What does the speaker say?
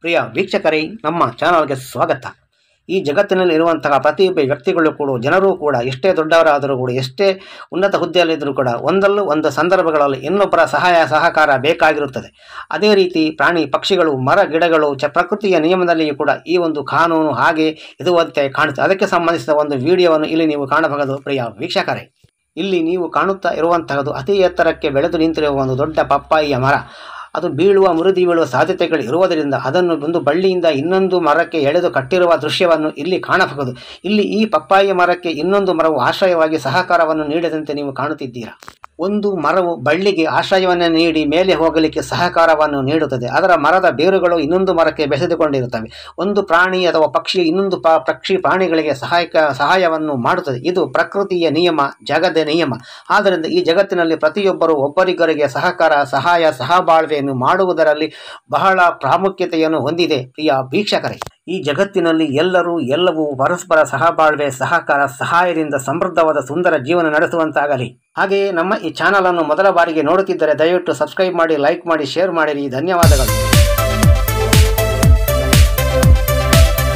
ಪ್ರಿಯ ವೀಕ್ಷಕರೇ, ನಮ್ಮ ಚಾನಲ್ಗೆ ಸ್ವಾಗತ. ಈ ಜಗತ್ತಿನಲ್ಲಿ ಇರುವಂತಹ ಪ್ರತಿಯೊಬ್ಬ ವ್ಯಕ್ತಿಗಳು ಕೂಡ, ಜನರು ಕೂಡ, ಎಷ್ಟೇ ದೊಡ್ಡವರಾದರೂ ಕೂಡ, ಎಷ್ಟೇ ಉನ್ನತ ಹುದ್ದೆಯಲ್ಲಿದ್ದರೂ ಕೂಡ ಒಂದಲ್ಲೂ ಒಂದು ಸಂದರ್ಭಗಳಲ್ಲಿ ಇನ್ನೊಬ್ಬರ ಸಹಾಯ ಸಹಕಾರ ಬೇಕಾಗಿರುತ್ತದೆ. ಅದೇ ರೀತಿ ಪ್ರಾಣಿ ಪಕ್ಷಿಗಳು, ಮರ ಗಿಡಗಳು, ಪ್ರಕೃತಿಯ ನಿಯಮದಲ್ಲಿಯೂ ಕೂಡ ಈ ಒಂದು ಕಾನೂನು ಹಾಗೆ ಇರುವಂತೆ ಕಾಣುತ್ತದೆ. ಅದಕ್ಕೆ ಸಂಬಂಧಿಸಿದ ಒಂದು ವಿಡಿಯೋವನ್ನು ಇಲ್ಲಿ ನೀವು ಕಾಣಬಹುದು. ಪ್ರಿಯ ವೀಕ್ಷಕರೇ, ಇಲ್ಲಿ ನೀವು ಕಾಣುತ್ತಾ ಇರುವಂತಹದ್ದು ಅತಿ ಎತ್ತರಕ್ಕೆ ಬೆಳೆದು ನಿಂತಿರುವ ಒಂದು ದೊಡ್ಡ ಪಪ್ಪಾಯಿಯ ಮರ. ಅದು ಮುರಿದು ಬೀಳುವ ಸಾಧ್ಯತೆಗಳು ಇರುವುದರಿಂದ ಅದನ್ನು ಒಂದು ಬಳ್ಳಿಯಿಂದ ಇನ್ನೊಂದು ಮರಕ್ಕೆ ಎಳೆದು ಕಟ್ಟಿರುವ ದೃಶ್ಯವನ್ನು ಇಲ್ಲಿ ಕಾಣಬಹುದು. ಇಲ್ಲಿ ಈ ಪಪ್ಪಾಯಿಯ ಮರಕ್ಕೆ ಇನ್ನೊಂದು ಮರವು ಆಶ್ರಯವಾಗಿ ಸಹಕಾರವನ್ನು ನೀಡಿದಂತೆ ನೀವು ಕಾಣುತ್ತಿದ್ದೀರಾ. ಒಂದು ಮರವು ಬಳ್ಳಿಗೆ ಆಶ್ರಯವನ್ನು ನೀಡಿ ಮೇಲೆ ಹೋಗಲಿಕ್ಕೆ ಸಹಕಾರವನ್ನು ನೀಡುತ್ತದೆ. ಅದರ ಮರದ ಬೇರುಗಳು ಇನ್ನೊಂದು ಮರಕ್ಕೆ ಬೆಸೆದುಕೊಂಡಿರುತ್ತವೆ. ಒಂದು ಪ್ರಾಣಿ ಅಥವಾ ಪಕ್ಷಿ ಇನ್ನೊಂದು ಪ್ರಾಣಿಗಳಿಗೆ ಸಹಾಯವನ್ನು ಮಾಡುತ್ತದೆ. ಇದು ಪ್ರಕೃತಿಯ ನಿಯಮ, ಜಗದ ನಿಯಮ. ಆದ್ದರಿಂದ ಈ ಜಗತ್ತಿನಲ್ಲಿ ಪ್ರತಿಯೊಬ್ಬರು ಒಬ್ಬರಿಗೊಬ್ಬರಿಗೆ ಸಹಾಯ ಸಹಬಾಳ್ವೆಯನ್ನು ಮಾಡುವುದರಲ್ಲಿ ಬಹಳ ಪ್ರಾಮುಖ್ಯತೆಯನ್ನು ಹೊಂದಿದೆ. ಪ್ರಿಯ ವೀಕ್ಷಕರೇ, ಈ ಜಗತ್ತಿನಲ್ಲಿ ಎಲ್ಲವೂ ಪರಸ್ಪರ ಸಹಬಾಳ್ವೆ, ಸಹಕಾರ, ಸಹಾಯದಿಂದ ಸಮೃದ್ಧವಾದ ಸುಂದರ ಜೀವನ ನಡೆಸುವಂತಾಗಲಿ. ಹಾಗೆಯೇ ನಮ್ಮ ಈ ಚಾನಲ್ ಅನ್ನು ಮೊದಲ ಬಾರಿಗೆ ನೋಡುತ್ತಿದ್ದರೆ ದಯವಿಟ್ಟು ಸಬ್ಸ್ಕ್ರೈಬ್ ಮಾಡಿ, ಲೈಕ್ ಮಾಡಿ, ಶೇರ್ ಮಾಡಿರಿ. ಧನ್ಯವಾದಗಳು.